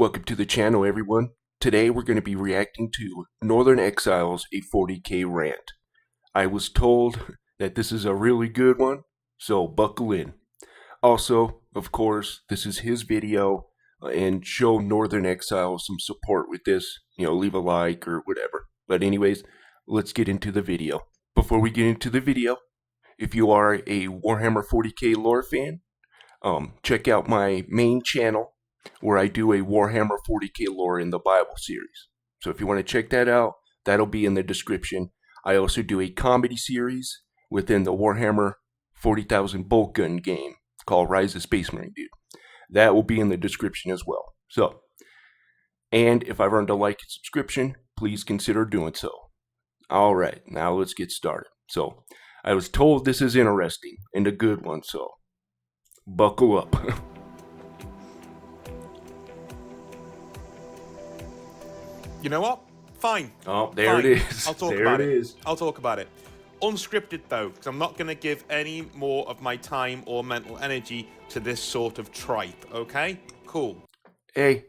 Welcome to the channel, everyone. Today we're going to be reacting to Northern Exile's a 40k rant. I was told that this is a really good one, so buckle in. Also, of course, this is his video, and show Northern Exile some support with this. Leave a like or whatever. But anyways, let's get into the video. Before we get into the video, if you are a Warhammer 40k lore fan, check out my main channel, where I do a Warhammer 40k lore in the Bible series. So if you want to check that out, that'll be in the description. I also do a comedy series within the Warhammer 40,000 bolt gun game called Rise of Space Marine Dude. That will be in the description as well. So, and if I've earned a like and subscription, please consider doing so. Alright, now let's get started. So, I was told this is interesting and a good one, so buckle up. You know what? Fine. Oh, there Fine. it is. I'll talk about it. I'll talk about it. Unscripted though, because I'm not going to give any more of my time or mental energy to this sort of tripe, okay? Cool. Hey,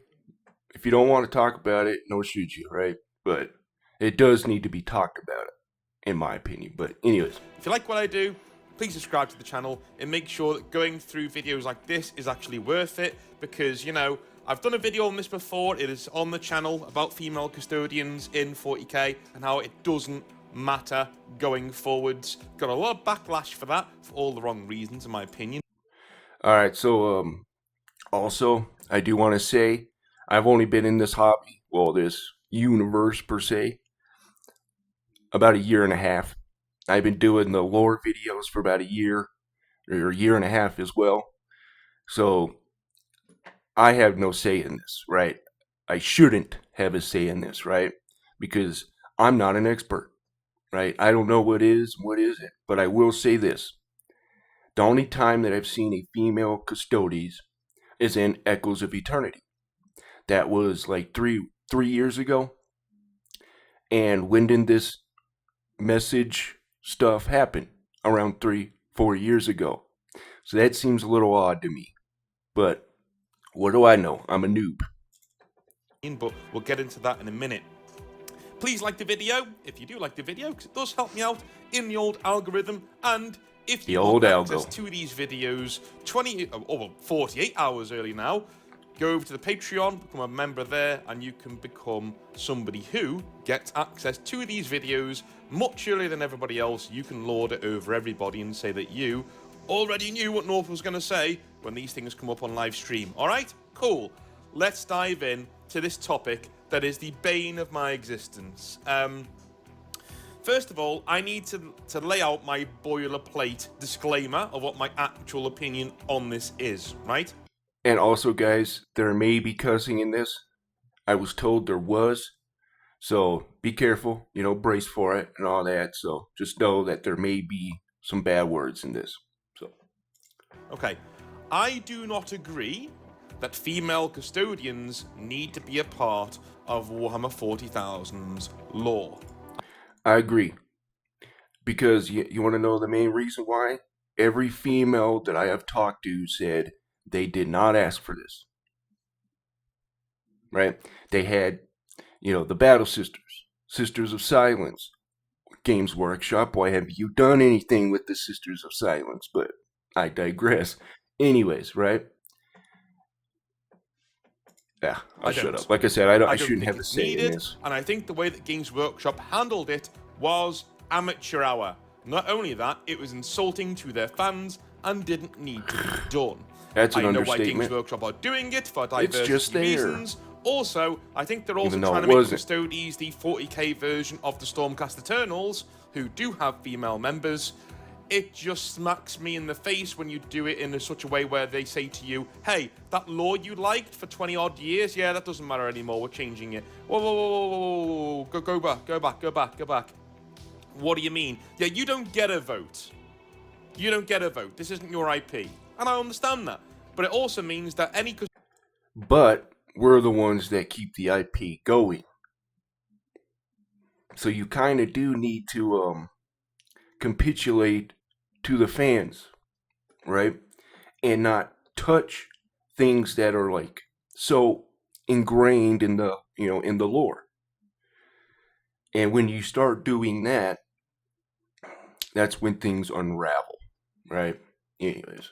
if you don't want to talk about it, no shoot you, right? But it does need to be talked about, in my opinion. But anyways. If you like what I do, please subscribe to the channel and make sure that going through videos like this is actually worth it, because, you know, I've done a video on this before. It is on the channel about female custodians in 40k and how it doesn't matter going forwards. Got a lot of backlash for that, for all the wrong reasons, in my opinion. Alright, so, also, I do want to say, I've only been in this hobby, well, this universe per se, about a year and a half. I've been doing the lore videos for about a year, or a year and a half as well. So, I have no say in this, right? I shouldn't have a say in this, right? Because I'm not an expert, right? I don't know what is and what isn't. But I will say this. The only time that I've seen a female custodes is in Echoes of Eternity. That was like three years ago. And when did this message stuff happen? Around 3-4 years ago. So that seems a little odd to me. But what do I know? I'm a noob. But we'll get into that in a minute. Please like the video if you do like the video, because it does help me out in the old algorithm. And if you want access to these videos 48 hours early now, go over to the Patreon, become a member there, and you can become somebody who gets access to these videos much earlier than everybody else. You can lord it over everybody and say that you already knew what North was going to say when these things come up on live stream. Alright? Cool. Let's dive in to this topic that is the bane of my existence. First of all, I need to lay out my boilerplate disclaimer of what my actual opinion on this is, right? And also, guys, there may be cussing in this. I was told there was. So be careful, brace for it and all that. So just know that there may be some bad words in this. Okay, I do not agree that female custodians need to be a part of Warhammer 40,000's lore. I agree. Because you want to know the main reason why? Every female that I have talked to said they did not ask for this. Right? They had, the Battle Sisters, Sisters of Silence, Games Workshop. Why have you done anything with the Sisters of Silence? But I digress. Anyways, right? Yeah, I'll shut up. Like I said, I shouldn't have a say in this. And I think the way that Games Workshop handled it was amateur hour. Not only that, it was insulting to their fans and didn't need to be done. That's an understatement. I know why Games Workshop are doing it for diversity reasons. Also, I think they're also trying to make Custodes the 40k version of the Stormcast Eternals, who do have female members. It just smacks me in the face when you do it in such a way where they say to you, hey, that lore you liked for 20 odd years, yeah, that doesn't matter anymore, we're changing it. Whoa, whoa, whoa, whoa, whoa, go back. What do you mean? Yeah, you don't get a vote. You don't get a vote. This isn't your IP. And I understand that. But it also means that any... But we're the ones that keep the IP going. So you kind of do need to capitulate to the fans, right? And not touch things that are like, so ingrained in the in the lore. And when you start doing that, that's when things unravel, right? Anyways,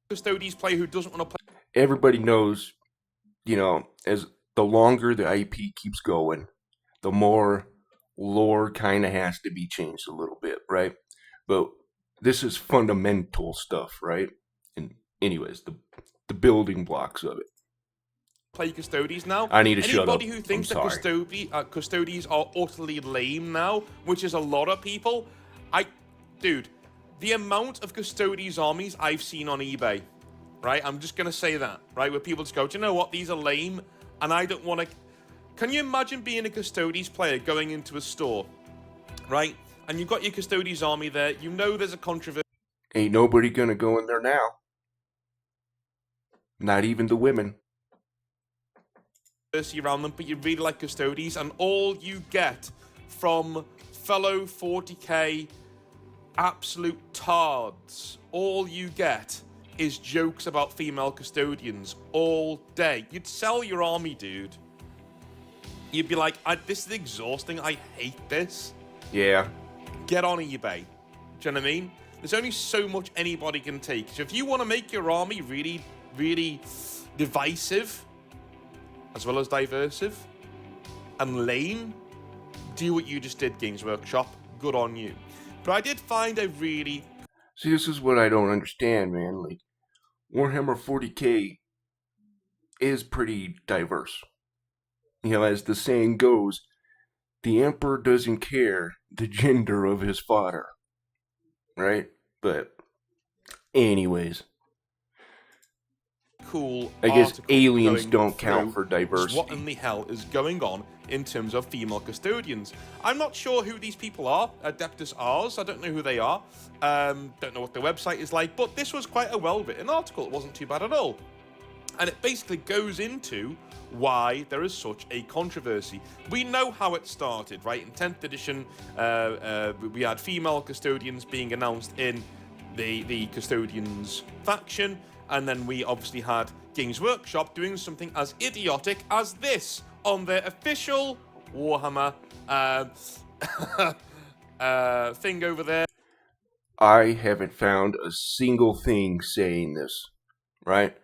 Custodes player who doesn't want to play. Everybody knows, as the longer the IP keeps going, the more lore kind of has to be changed a little bit, right? But this is fundamental stuff, right? And anyways, the building blocks of it. Play Custodes now. I need to shut up. Anybody who thinks that I'm Custodes are utterly lame now, which is a lot of people, dude, the amount of Custodes armies I've seen on eBay, right? I'm just gonna say that, right? Where people just go, do you know what? These are lame, and I don't want to. Can you imagine being a Custodes player going into a store, right? And you've got your Custodes army there. You know there's a controversy. Ain't nobody gonna go in there now. Not even the women. Around them, but you really like Custodes, and all you get from fellow 40k absolute tards, all you get is jokes about female custodians all day. You'd sell your army, dude. You'd be like, this is exhausting, I hate this. Yeah. Get on eBay. Do you know what I mean? There's only so much anybody can take. So if you want to make your army really, really divisive, as well as diversive, and lame, do what you just did, Games Workshop. Good on you. But I did find a really... See, this is what I don't understand, man. Like, Warhammer 40k is pretty diverse. As the saying goes, the emperor doesn't care the gender of his fodder. Right? But, anyways. Cool. I guess aliens don't count for diversity. What in the hell is going on in terms of female custodians? I'm not sure who these people are. Adeptus Ars, I don't know who they are. Don't know what their website is like, but this was quite a well-written article. It wasn't too bad at all. And it basically goes into why there is such a controversy. We know how it started, right? In 10th edition, we had female custodians being announced in the Custodians faction. And then we obviously had Games Workshop doing something as idiotic as this on their official Warhammer thing over there. I haven't found a single thing saying this, right?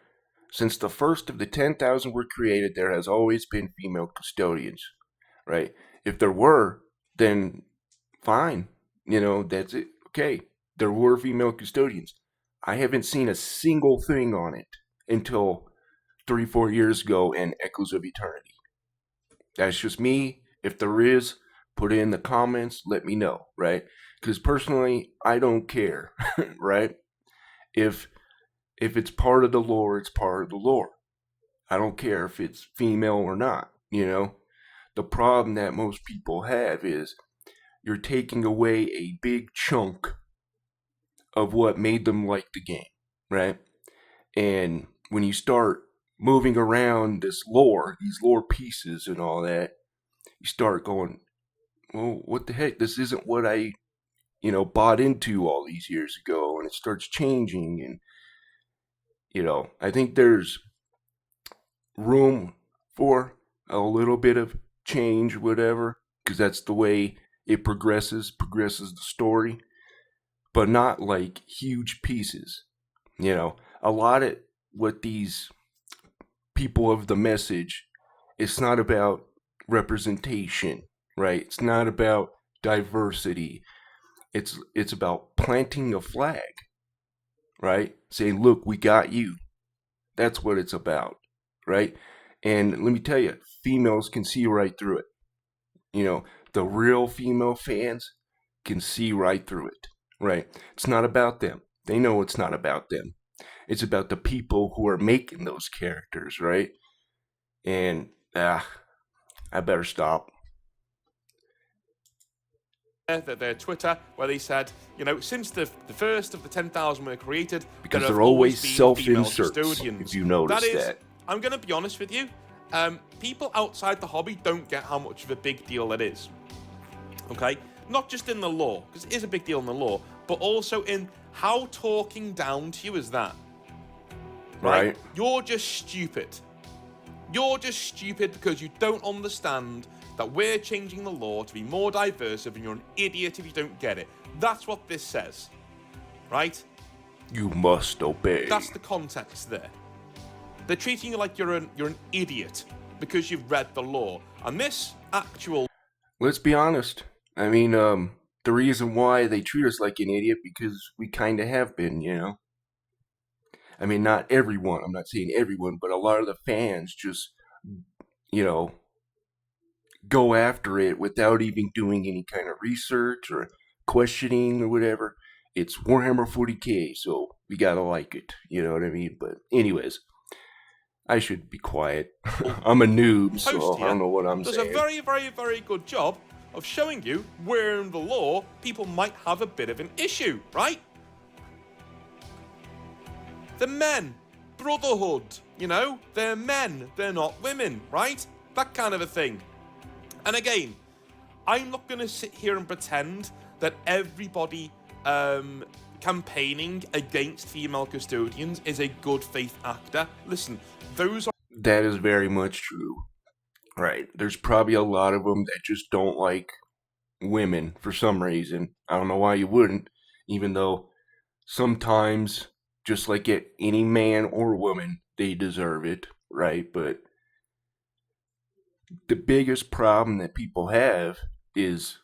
Since the first of the 10,000 were created, there has always been female custodians, right? If there were, then fine. That's it. Okay, there were female custodians. I haven't seen a single thing on it until 3-4 years ago in Echoes of Eternity. That's just me. If there is, put it in the comments, let me know, right? Because personally, I don't care, right? If it's part of the lore, it's part of the lore. I don't care if it's female or not, The problem that most people have is you're taking away a big chunk of what made them like the game, right? And when you start moving around this lore, these lore pieces and all that, you start going, well, what the heck? This isn't what I, bought into all these years ago. And it starts changing. And, I think there's room for a little bit of change, whatever, because that's the way it progresses the story. But not like huge pieces. A lot of what these people of the message, it's not about representation, right? It's not about diversity. It's about planting a flag, right? Saying, look, we got you. That's what it's about, right? And let me tell you, females can see right through it. The real female fans can see right through it. Right. It's not about them. They know it's not about them. It's about the people who are making those characters, right? And, I better stop. Their Twitter, where they said, since the first of the 10,000 were created, because they're always self-inserts, if you notice that. I'm going to be honest with you, people outside the hobby don't get how much of a big deal it is. Okay? Not just in the lore, because it is a big deal in the lore, but also in how talking down to you is that. Right? You're just stupid. You're just stupid because you don't understand that we're changing the law to be more diverse, and you're an idiot if you don't get it. That's what this says, right? You must obey. That's the context there. They're treating you like you're an idiot because you've read the law. And this actual... Let's be honest. I mean, the reason why they treat us like an idiot because we kind of have been, you know? I mean, not everyone. I'm not saying everyone, but a lot of the fans just, you know, go after it without even doing any kind of research or questioning or whatever. It's Warhammer 40k, so we gotta like it. You know what I mean? But anyways, I should be quiet. I'm a noob, so I don't know what I'm saying. Does a very, very, very good job of showing you where in the law people might have a bit of an issue, right? The men, brotherhood, you know, they're men, they're not women, right? That kind of a thing. And again, I'm not going to sit here and pretend that everybody campaigning against female custodians is a good faith actor. Listen, those are... That is very much true. Right. There's probably a lot of them that just don't like women for some reason. I don't know why you wouldn't, even though sometimes, just like any man or woman, they deserve it, right? But the biggest problem that people have is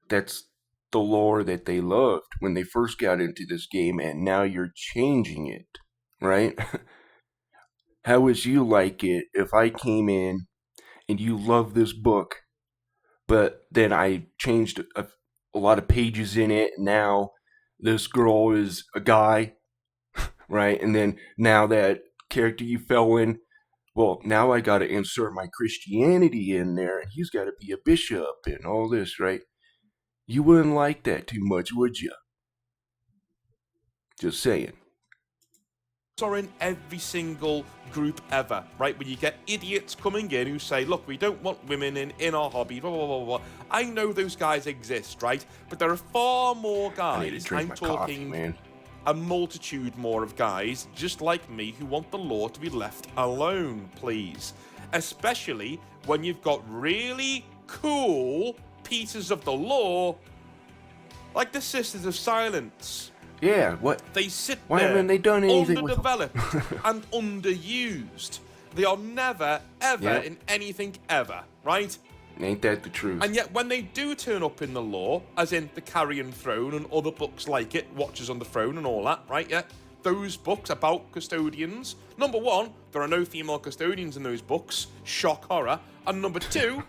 that's the lore that they loved when they first got into this game, and now you're changing it, right? How would you like it if I came in and you love this book, but then I changed a lot of pages in it, and now this girl is a guy, right? And then now that character you fell in, well, now I got to insert my Christianity in there, and he's got to be a bishop and all this, right? You wouldn't like that too much, would you? Just saying. Are in every single group ever, right? When you get idiots coming in who say, look, we don't want women in our hobby, blah, blah, blah, blah. I know those guys exist, right? But there are far more guys, I need to drink my coffee, man. A multitude more of guys just like me who want the law to be left alone, please. Especially when you've got really cool pieces of the law like the Sisters of Silence. Yeah, what? They sit Why there, haven't they done anything underdeveloped and underused. They are never, ever in anything ever, right? Ain't that the truth? And yet when they do turn up in the lore, as in the Carrion Throne and other books like it, Watchers on the Throne and all that, right, yeah? Those books about custodians. Number one, there are no female custodians in those books. Shock horror. And number two,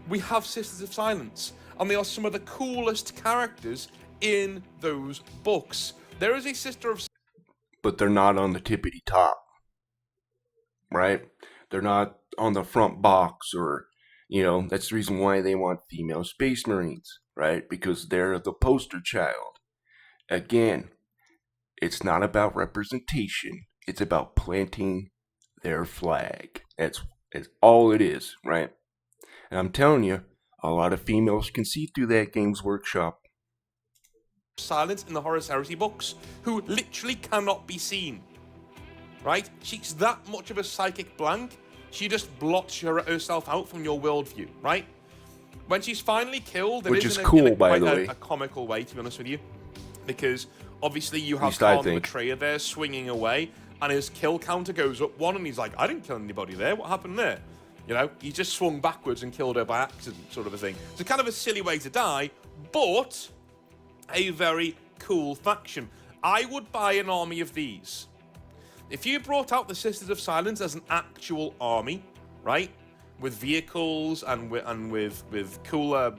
we have Sisters of Silence. And they are some of the coolest characters in those books. There is a Sister of... But they're not on the tippity top, right? They're not on the front box, or, you know, that's the reason why they want female Space Marines, right? Because they're the poster child. Again, it's not about representation. It's about planting their flag. That's all it is, right? And I'm telling you, a lot of females can see through that Games Workshop. Silence in the Horus Heresy books, who literally cannot be seen, right? She's that much of a psychic blank, she just blots herself out from your worldview, right? When she's finally killed, which is cool, by the way, a comical way, to be honest with you, because obviously you have Khan the Betrayer there swinging away, and his kill counter goes up one, and he's like, I didn't kill anybody there, what happened there? You know, he just swung backwards and killed her by accident, sort of a thing. It's kind of a silly way to die, but a very cool faction. I would buy an army of these. If you brought out the Sisters of Silence as an actual army, right, with vehicles and with cooler,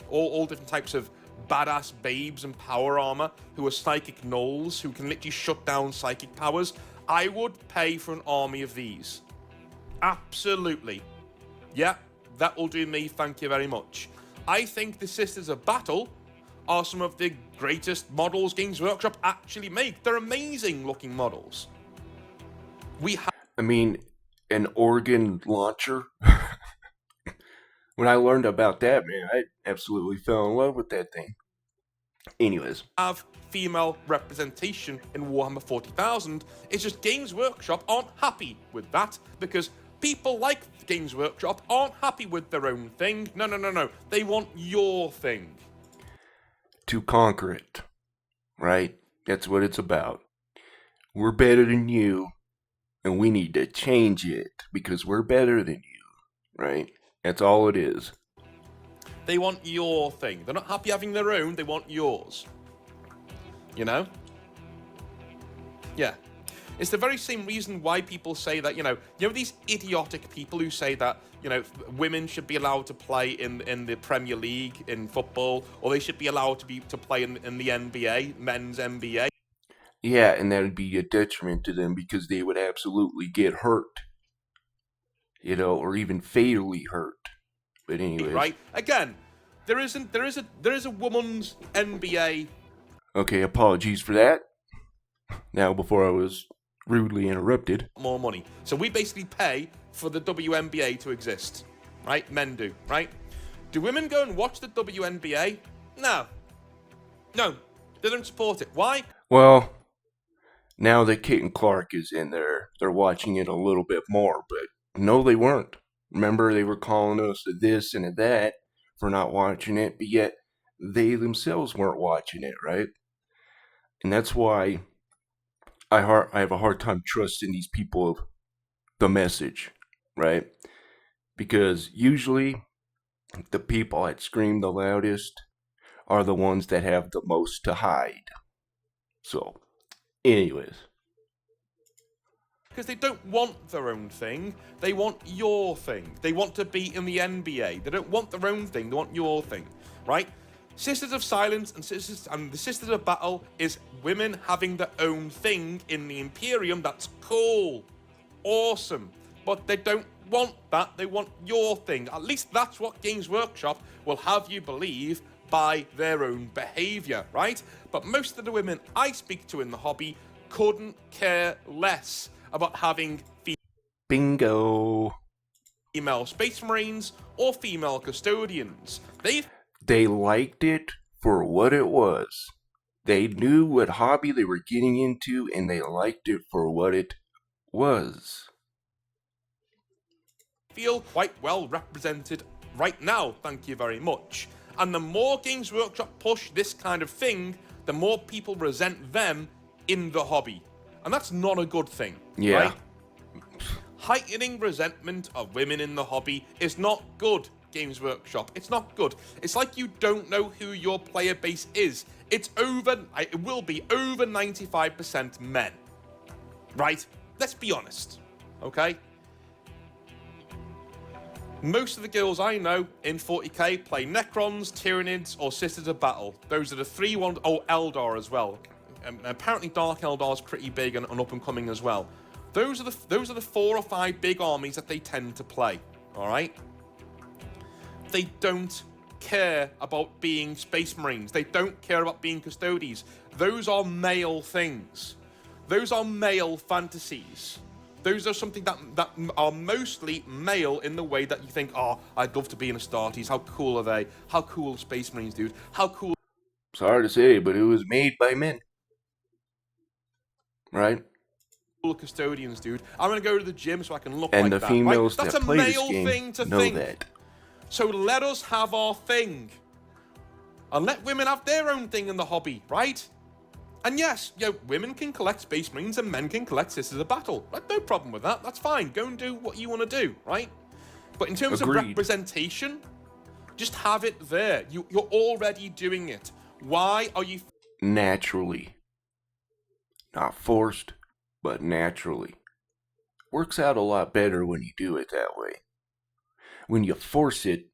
all different types of badass babes and power armor who are psychic gnolls who can literally shut down psychic powers, I would pay for an army of these. Absolutely. Yeah, that will do me, thank you very much. I think the Sisters of Battle are some of the greatest models Games Workshop actually make. They're amazing looking models. I mean, an organ launcher. When I learned about that, man, I absolutely fell in love with that thing. Anyways. Have female representation in Warhammer 40,000. It's just Games Workshop aren't happy with that because People like Games Workshop aren't happy with their own thing. No. They want your thing. To conquer it, right? That's what it's about. We're better than you, and we need to change it because we're better than you, right? That's all it is. They want your thing. They're not happy having their own, they want yours. You know? Yeah. It's the very same reason why people say that, you know these idiotic people who say that, women should be allowed to play in the Premier League in football, or they should be allowed to play in the NBA, men's NBA. Yeah, and that would be a detriment to them because they would absolutely get hurt, or even fatally hurt. But anyways, right? Again, there is a woman's NBA. Okay, apologies for that. Now, before I was rudely interrupted. More money. So we basically pay for the WNBA to exist, right? Men do, right? Do women go and watch the WNBA? No, they don't support it. Why? Well, now that Kate and Clark is in there, they're watching it a little bit more, but no, they weren't. Remember, they were calling us a this and a that for not watching it, but yet they themselves weren't watching it, right? And that's why I have a hard time trusting these people of the message, right? Because usually the people that scream the loudest are the ones that have the most to hide. So, anyways. Because they don't want their own thing, they want your thing. They want to be in the NBA. They don't want their own thing, they want your thing, right? Sisters of Silence and the Sisters of Battle is women having their own thing in the Imperium. That's cool. Awesome. But they don't want that. They want your thing. At least that's what Games Workshop will have you believe by their own behavior, right? But most of the women I speak to in the hobby couldn't care less about having Bingo. Female Space Marines or female custodians. They liked it for what it was. They knew what hobby they were getting into, and they liked it for what it was. Feel quite well represented right now, thank you very much. And the more Games Workshop push this kind of thing, the more people resent them in the hobby. And that's not a good thing, yeah. Right? Heightening resentment of women in the hobby is not good, Games Workshop. It's not good. It's like you don't know who your player base is. It will be over 95% men. Right? Let's be honest. Okay? Most of the girls I know in 40k play Necrons, Tyranids, or Sisters of Battle. Those are the three ones. Oh, Eldar as well. Apparently Dark Eldar is pretty big and up and coming as well. Those are the 4 or 5 big armies that they tend to play. All right. They don't care about being Space Marines. They don't care about being Custodies. Those are male things. Those are male fantasies. Those are something that are mostly male in the way that you think, oh, I'd love to be in Astartes. How cool are they? How cool are Space Marines, dude? How cool. Sorry to say, but it was made by men. Right? Custodians, dude. I'm gonna go to the gym so I can look and like the that. females Right? That's that a play this male game thing to know think. that. So let us have our thing, and let women have their own thing in the hobby, right? And yes, women can collect Space Marines and men can collect Sisters of Battle. Right? No problem with that. That's fine. Go and do what you want to do, right? But in terms Agreed. of representation, just have it there. You're already doing it. Why are you naturally? Not forced, but naturally. Works out a lot better when you do it that way. When you force it,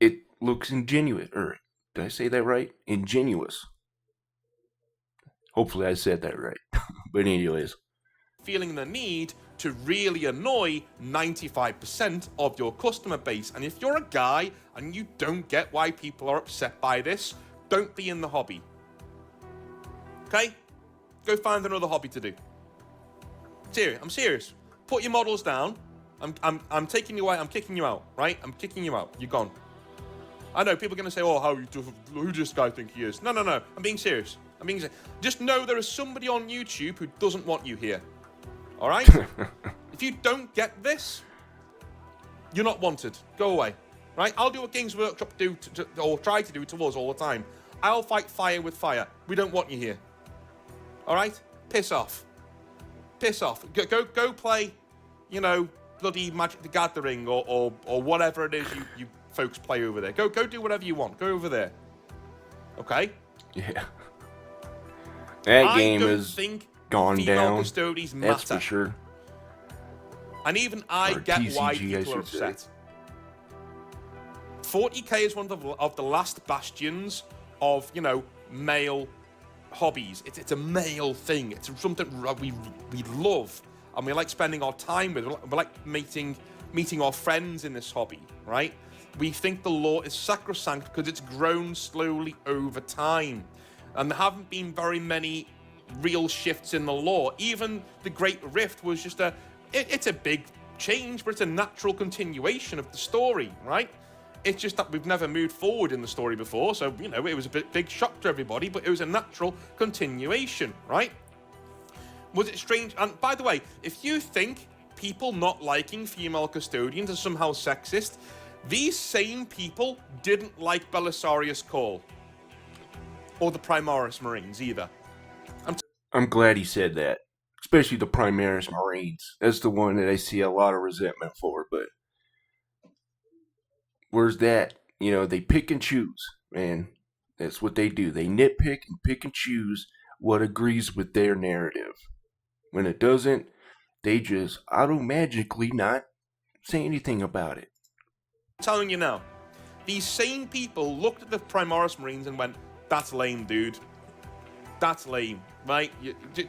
it looks ingenuous. Or, did I say that right? Ingenuous. Hopefully I said that right. But anyways. feeling the need to really annoy 95% of your customer base? And if you're a guy and you don't get why people are upset by this, don't be in the hobby. Okay? Go find another hobby to do. I'm serious. Put your models down. I'm taking you away. I'm kicking you out, right? I'm kicking you out. You're gone. I know people are going to say, oh, who does this guy think he is? No. I'm being serious. Just know there is somebody on YouTube who doesn't want you here. All right? If you don't get this, you're not wanted. Go away. Right? I'll do what Games Workshop do or try to do to us all the time. I'll fight fire with fire. We don't want you here. All right? Piss off. Piss off. Go play, you know, bloody Magic the Gathering or whatever it is you folks play over there. Go do whatever you want. Go over there. Okay? Yeah. That game is gone down. Custodies matter. That's for sure. And even I get TCG, why people are upset. 40k is one of the last bastions of, you know, male hobbies. It's a male thing. It's something we love and we like spending our time with. We like meeting our friends in this hobby, right? We think the lore is sacrosanct because it's grown slowly over time. And there haven't been very many real shifts in the lore. Even the Great Rift was just it's a big change, but it's a natural continuation of the story, right? It's just that we've never moved forward in the story before, so, you know, it was a big shock to everybody, but it was a natural continuation, right? Was it strange? And by the way, if you think people not liking female custodians is somehow sexist, these same people didn't like Belisarius Call. Or the Primaris Marines, either. I'm glad he said that. Especially the Primaris Marines. That's the one that I see a lot of resentment for, but where's that? You know, they pick and choose, man. That's what they do. They nitpick and pick and choose what agrees with their narrative. When it doesn't, they just auto-magically not say anything about it. I'm telling you now, these same people looked at the Primaris Marines and went, that's lame, dude. That's lame, right?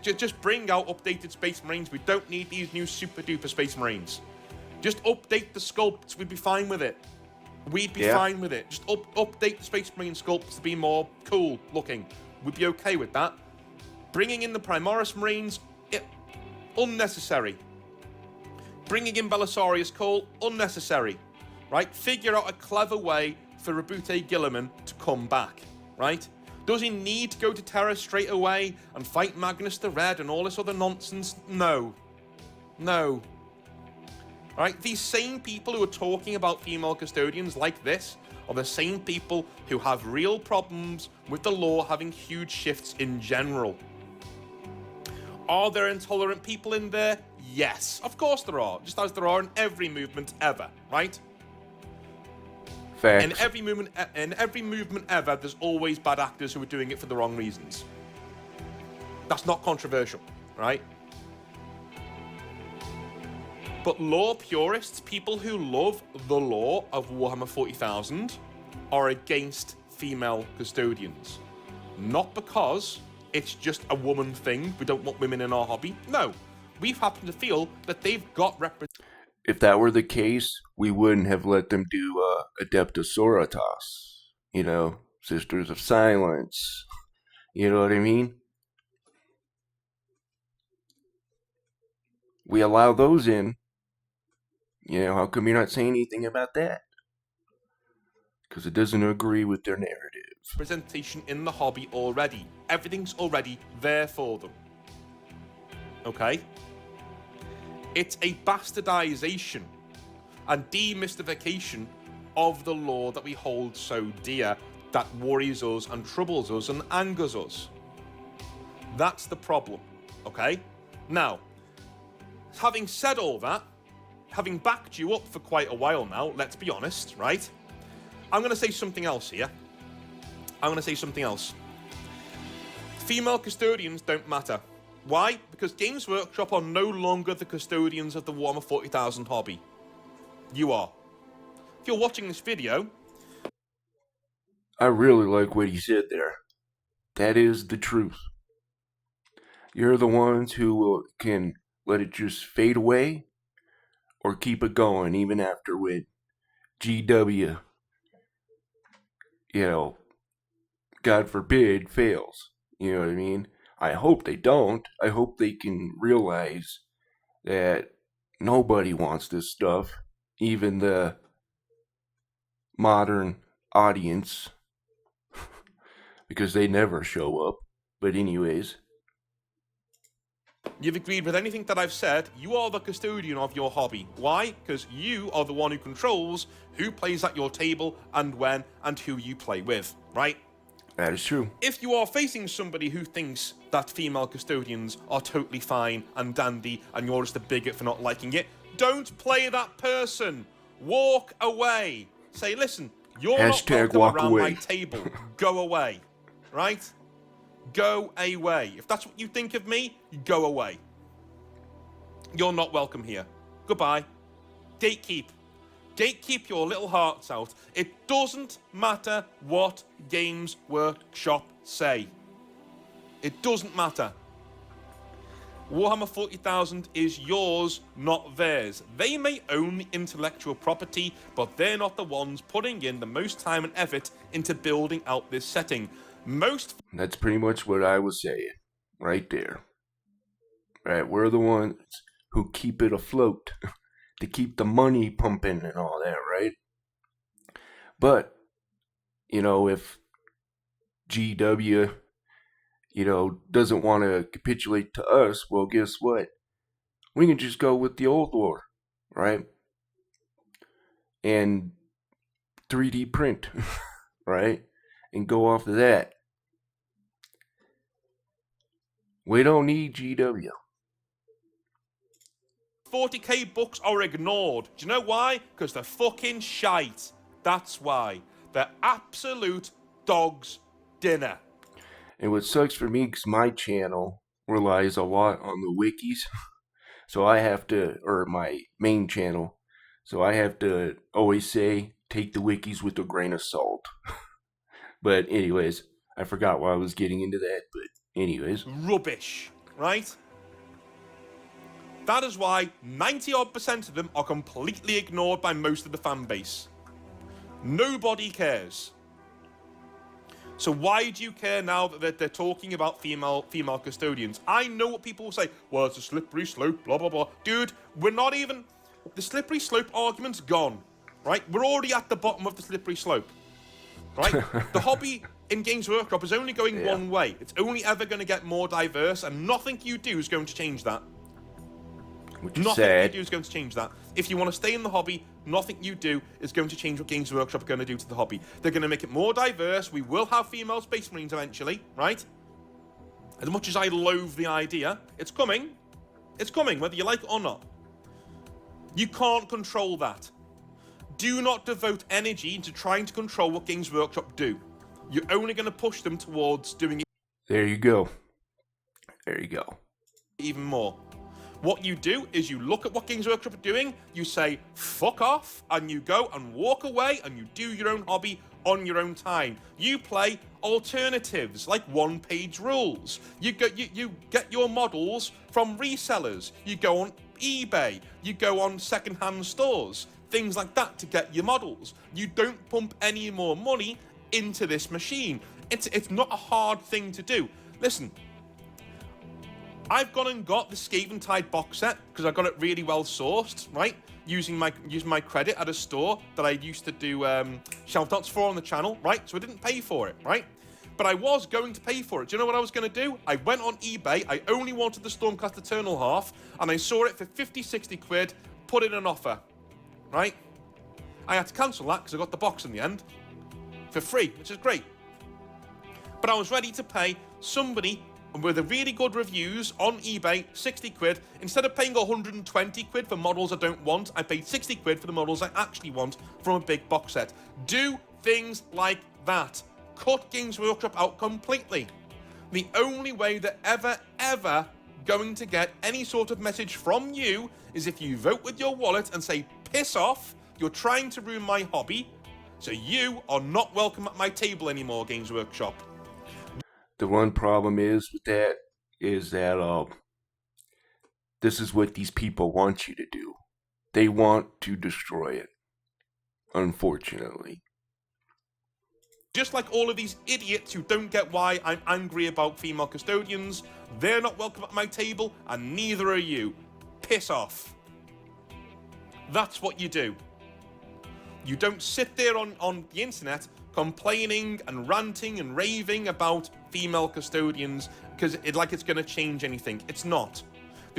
Just bring out updated Space Marines. We don't need these new super-duper Space Marines. Just update the sculpts. We'd be fine with it. We'd be fine with it. Just update the Space Marine sculpts to be more cool looking. We'd be okay with that. Bringing in the Primaris Marines, unnecessary. Bringing in Belisarius Call, unnecessary. Right? Figure out a clever way for Rabute Gilliman to come back. Right? Does he need to go to Terra straight away and fight Magnus the Red and all this other nonsense? No. No. Right? These same people who are talking about female custodians like this are the same people who have real problems with the law having huge shifts in general. Are there intolerant people in there? Yes, of course there are. Just as there are in every movement ever, right? Facts. In every movement ever, there's always bad actors who are doing it for the wrong reasons. That's not controversial, right? But lore purists, people who love the lore of Warhammer 40,000, are against female custodians. Not because it's just a woman thing, we don't want women in our hobby. No, we've happened to feel that they've got representation. If that were the case, we wouldn't have let them do Adeptus Sororitas. You know, Sisters of Silence. You know what I mean? We allow those in. You know, how come you're not saying anything about that? Because it doesn't agree with their narrative. Representation in the hobby already. Everything's already there for them. Okay? It's a bastardization and demystification of the lore that we hold so dear, that worries us and troubles us and angers us. That's the problem. Okay? Now, having said all that, having backed you up for quite a while now, let's be honest, right? I'm going to say something else here. I'm going to say something else. Female custodians don't matter. Why? Because Games Workshop are no longer the custodians of the Warhammer 40,000 hobby. You are. If you're watching this video... I really like what he said there. That is the truth. You're the ones who can let it just fade away or keep it going even after with GW, you know, God forbid, fails. You know what I mean? I hope they don't. I hope they can realize that nobody wants this stuff, even the modern audience, because they never show up. But anyways, you've agreed with anything that I've said, you are the custodian of your hobby. Why? Because you are the one who controls who plays at your table and when and who you play with, right? That is true. If you are facing somebody who thinks that female custodians are totally fine and dandy and you're just a bigot for not liking it, don't play that person. Walk away. Say, listen, you're not welcome around my table. Go away, right? Go away. If that's what you think of me, go away. You're not welcome here. Goodbye. Gatekeep. Gatekeep your little hearts out. It doesn't matter what Games Workshop say. It doesn't matter. Warhammer 40,000 is yours, not theirs. They may own the intellectual property, but they're not the ones putting in the most time and effort into building out this setting. That's pretty much what I was saying, right there. Right, we're the ones who keep it afloat, to keep the money pumping and all that, right? But, you know, if GW, you know, doesn't want to capitulate to us, well, guess what? We can just go with the old war, right? And 3D print, right? And go off of that. We don't need GW. 40k books are ignored. Do you know why? Because they're fucking shite. That's why. They're absolute dog's dinner. And what sucks for me, because my channel relies a lot on the wikis. So I have to, or my main channel. So I have to always say, take the wikis with a grain of salt. But anyways, I forgot why I was getting into that. But anyways. Rubbish, right? That is why 90% of them are completely ignored by most of the fan base. Nobody cares. So why do you care now that they're talking about female custodians? I know what people will say. Well, it's a slippery slope, blah, blah, blah. Dude, we're not even... The slippery slope argument's gone, right? We're already at the bottom of the slippery slope, right? The hobby in Games Workshop is only going one way. It's only ever going to get more diverse, and nothing you do is going to change that. Nothing you do is going to change that. If you want to stay in the hobby, nothing you do is going to change what Games Workshop are going to do to the hobby. They're going to make it more diverse. We will have female Space Marines eventually, right? As much as I loathe the idea, it's coming. It's coming, whether you like it or not. You can't control that. Do not devote energy into trying to control what Games Workshop do. You're only going to push them towards doing it. There you go. There you go. Even more. What you do is you look at what Games Workshop are doing, you say, fuck off, and you go and walk away and you do your own hobby on your own time. You play alternatives, like one-page rules. You get your models from resellers. You go on eBay. You go on second-hand stores. Things like that to get your models. You don't pump any more money into this machine. It's not a hard thing to do. Listen, I've gone and got the Skaven Tide box set because I got it really well sourced, right? Using my credit at a store that I used to do shout-outs for on the channel, right? So I didn't pay for it, right? But I was going to pay for it. Do you know what I was going to do? I went on eBay. I only wanted the Stormcast Eternal half, and I saw it for 50, 60 quid, put in an offer, right? I had to cancel that because I got the box in the end for free, which is great. But I was ready to pay somebody with a really good reviews on eBay, 60 quid. Instead of paying 120 quid for models I don't want, I paid 60 quid for the models I actually want from a big box set. Do things like that. Cut Games Workshop out completely. The only way they're ever going to get any sort of message from you is if you vote with your wallet and say, piss off, you're trying to ruin my hobby, so you are not welcome at my table anymore, Games Workshop. The one problem is with that is that this is what these people want you to do. They want to destroy it, unfortunately. Just like all of these idiots who don't get why I'm angry about female custodians, they're not welcome at my table, and neither are you. Piss off. That's what you do. You don't sit there on the internet complaining and ranting and raving about female custodians because it's going to change anything. It's not.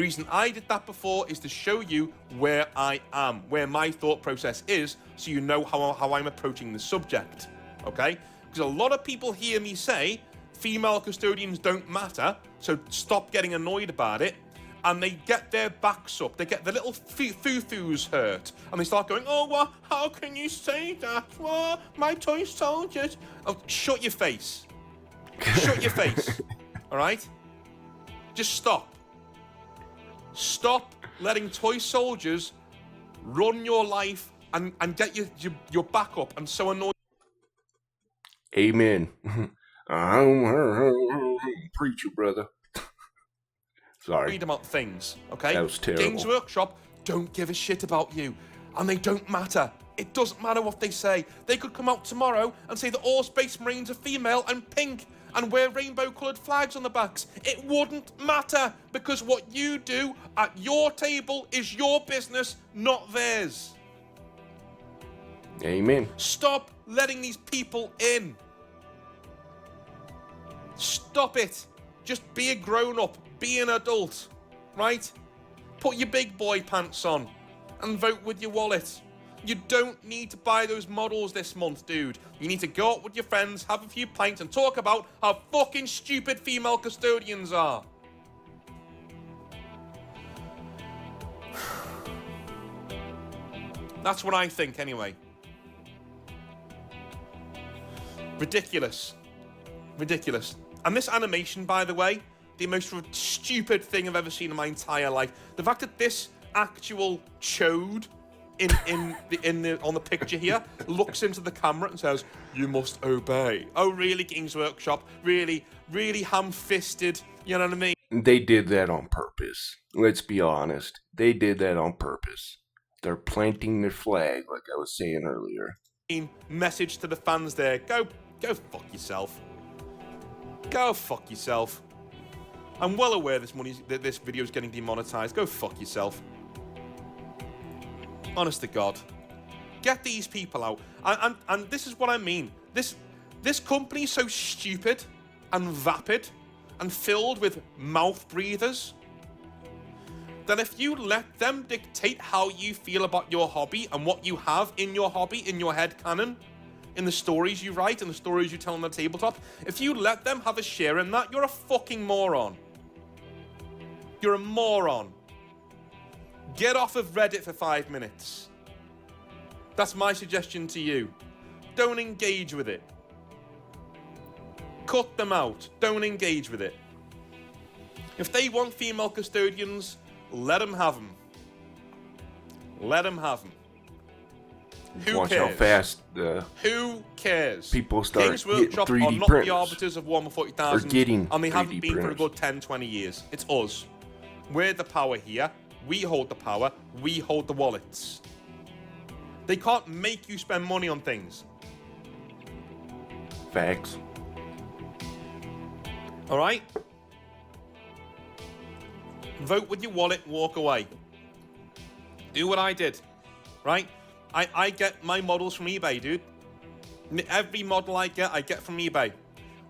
The reason I did that before is to show you where I am, where my thought process is, so you know how I'm approaching the subject, okay? Because a lot of people hear me say, female custodians don't matter, so stop getting annoyed about it, and they get their backs up, they get their little foo-foos hurt, and they start going, oh, well, how can you say that? Well, my toy soldiers. Oh, shut your face. Shut your face, all right? Just stop. Stop letting toy soldiers run your life and get your back up and so annoyed. Amen. Preach you, brother. Sorry. Read about things, okay? That was terrible. Games Workshop don't give a shit about you, and they don't matter. It doesn't matter what they say. They could come out tomorrow and say that all Space Marines are female and pink and wear rainbow-coloured flags on the backs. It wouldn't matter, because what you do at your table is your business, not theirs. Amen. Stop letting these people in. Stop it. Just be a grown-up. Be an adult, right? Put your big boy pants on and vote with your wallet. You don't need to buy those models this month, dude. You need to go out with your friends, have a few pints, and talk about how fucking stupid female custodians are. That's what I think, anyway. Ridiculous. Ridiculous. And this animation, by the way, the most stupid thing I've ever seen in my entire life. The fact that this actual chode on the picture here looks into the camera and says, "You must obey." Oh, really, Games Workshop? Really, really ham-fisted? You know what I mean? They did that on purpose. Let's be honest. They did that on purpose. They're planting their flag, like I was saying earlier. Message to the fans there: go fuck yourself. Go fuck yourself. I'm well aware that this video is getting demonetized. Go fuck yourself. Honest to God. Get these people out. And this is what I mean. This company is so stupid and vapid and filled with mouth breathers that if you let them dictate how you feel about your hobby and what you have in your hobby, in your head canon, in the stories you write and the stories you tell on the tabletop, if you let them have a share in that, you're a fucking moron. You're a moron. Get off of Reddit for 5 minutes. That's my suggestion to you. Don't engage with it. Cut them out. Don't engage with it. If they want female custodians, let them have them. Let them have them. Who Watch cares? how fast Who cares? people start Games getting Workshop 3D are not printers. the arbiters of Warhammer 40,000, Or getting and they 3D haven't been for a printers. good 10, 20 years. It's us. We're the power here. We hold the power. We hold the wallets. They can't make you spend money on things. Facts. All right? Vote with your wallet, walk away. Do what I did, right? I get my models from eBay, dude. Every model I get from eBay.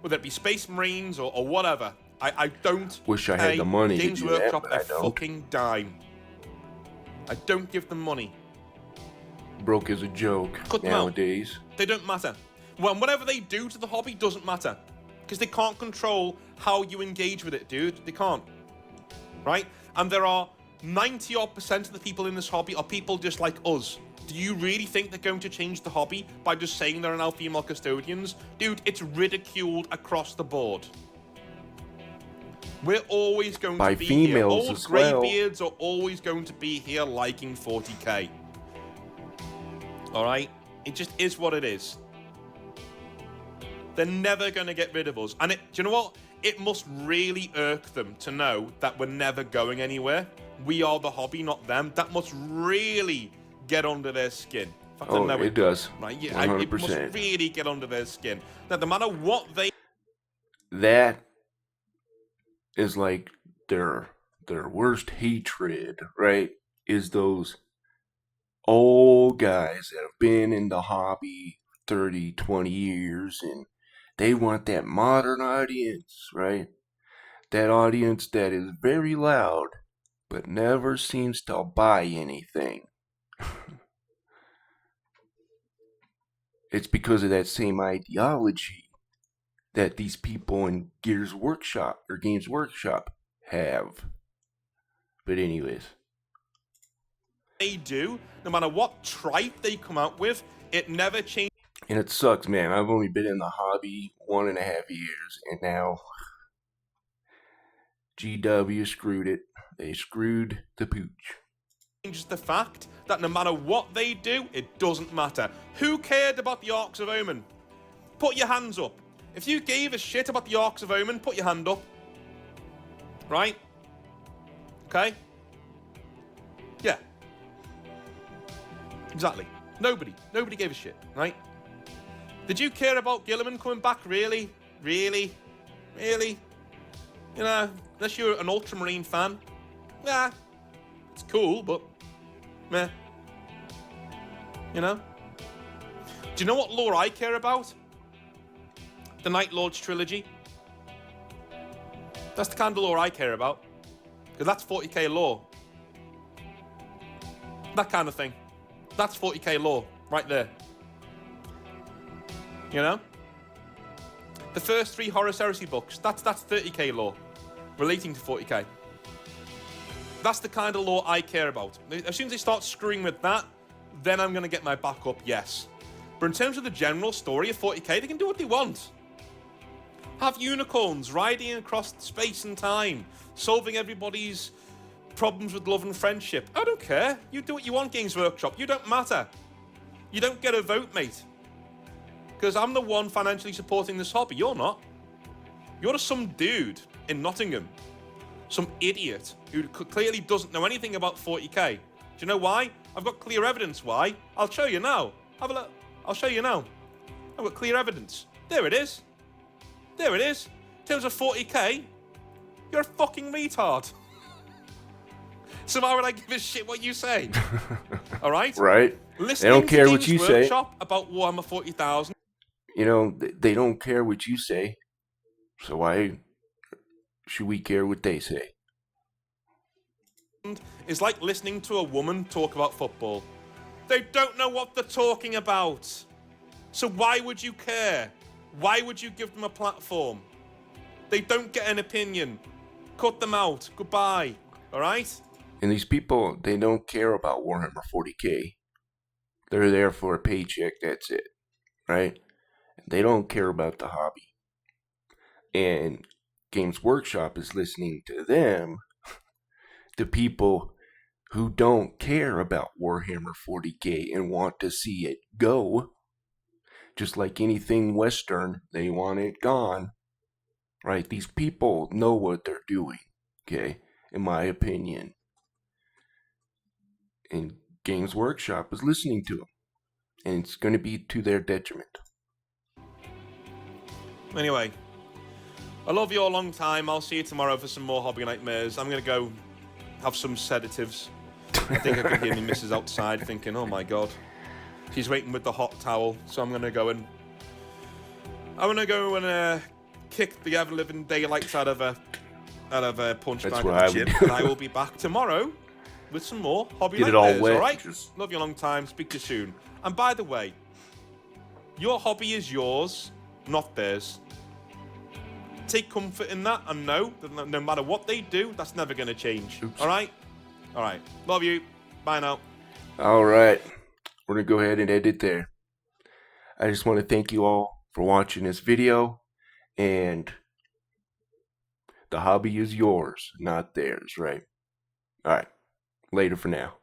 Whether it be Space Marines or whatever. I don't Wish I pay had the money to Games do that, Workshop but a I don't. fucking dime. I don't give them money. Broke is a joke Cut them nowadays. out. They don't matter. Well, whatever they do to the hobby doesn't matter. Because they can't control how you engage with it, dude. They can't. Right? And there are 90-odd% of the people in this hobby are people just like us. Do you really think they're going to change the hobby by just saying there are now female custodians? Dude, it's ridiculed across the board. We're always going By to be females here. Old as well. greybeards are always going to be here liking 40k. Alright? It just is what it is. They're never going to get rid of us. And do you know what? It must really irk them to know that we're never going anywhere. We are the hobby, not them. That must really get under their skin. In fact, I Oh, know it does. Right? Yeah, 100%. it must really get under their skin. That no matter what they... That is like their worst hatred, right? Is those old guys that have been in the hobby 30, 20 years, and they want that modern audience, right? That audience that is very loud, but never seems to buy anything. It's because of that same ideology that these people in Games Workshop have. But anyways. They do, no matter what tripe they come out with, it never changes. And it sucks, man. I've only been in the hobby 1.5 years, and now GW screwed it. They screwed the pooch. Changes the fact that no matter what they do, it doesn't matter. Who cared about the Arcs of Omen? Put your hands up. If you gave a shit about the Arcs of Omen, put your hand up. Right? Okay? Yeah. Exactly. Nobody gave a shit, right? Did you care about Gilliman coming back? Really? Really? Really? You know, unless you're an Ultramarine fan. Yeah. It's cool, but meh. You know? Do you know what lore I care about? The Night Lords trilogy. That's the kind of lore I care about. Because that's 40k lore. That kind of thing. That's 40k lore, right there. You know? The first 3 Horus Heresy books, that's 30k lore. Relating to 40k. That's the kind of lore I care about. As soon as they start screwing with that, then I'm going to get my back up, yes. But in terms of the general story of 40k, they can do what they want. Have unicorns riding across space and time, solving everybody's problems with love and friendship. I don't care. You do what you want, Games Workshop. You don't matter. You don't get a vote, mate. Because I'm the one financially supporting this hobby. You're not. You're some dude in Nottingham. Some idiot who clearly doesn't know anything about 40k. Do you know why? I've got clear evidence why. I'll show you now. Have a look. I'll show you now. I've got clear evidence. There it is. There it is. In terms of 40k, you're a fucking retard. So why would I give a shit what you say? All right? Right. Listening they don't care to what you Games say. Workshop about Warhammer 40,000. You know, they don't care what you say. So why should we care what they say? It's like listening to a woman talk about football. They don't know what they're talking about. So why would you care? Why would you give them a platform? They don't get an opinion. Cut them out. Goodbye. All right? And these people, they don't care about Warhammer 40k. They're there for a paycheck, that's it. Right? They don't care about the hobby. And Games Workshop is listening to them, the people who don't care about Warhammer 40k and want to see it go. Just like anything Western, they want it gone. Right? These people know what they're doing, okay? In my opinion. And Games Workshop is listening to them. And it's going to be to their detriment. Anyway, I love you all a long time. I'll see you tomorrow for some more Hobby Nightmares. I'm going to go have some sedatives. I think I can hear my missus outside thinking, oh my god. She's waiting with the hot towel. So I'm going to go and kick the ever-living daylights out of a punch bag at the gym. And I will be back tomorrow with some more Hobby Get Nightmares. it all wet. All right? Love you a long time. Speak to you soon. And by the way, your hobby is yours, not theirs. Take comfort in that and know that no matter what they do, that's never going to change. Oops. All right? All right. Love you. Bye now. All right. We're going to go ahead and end it there. I just want to thank you all for watching this video. And the hobby is yours, not theirs, right? All right. Later for now.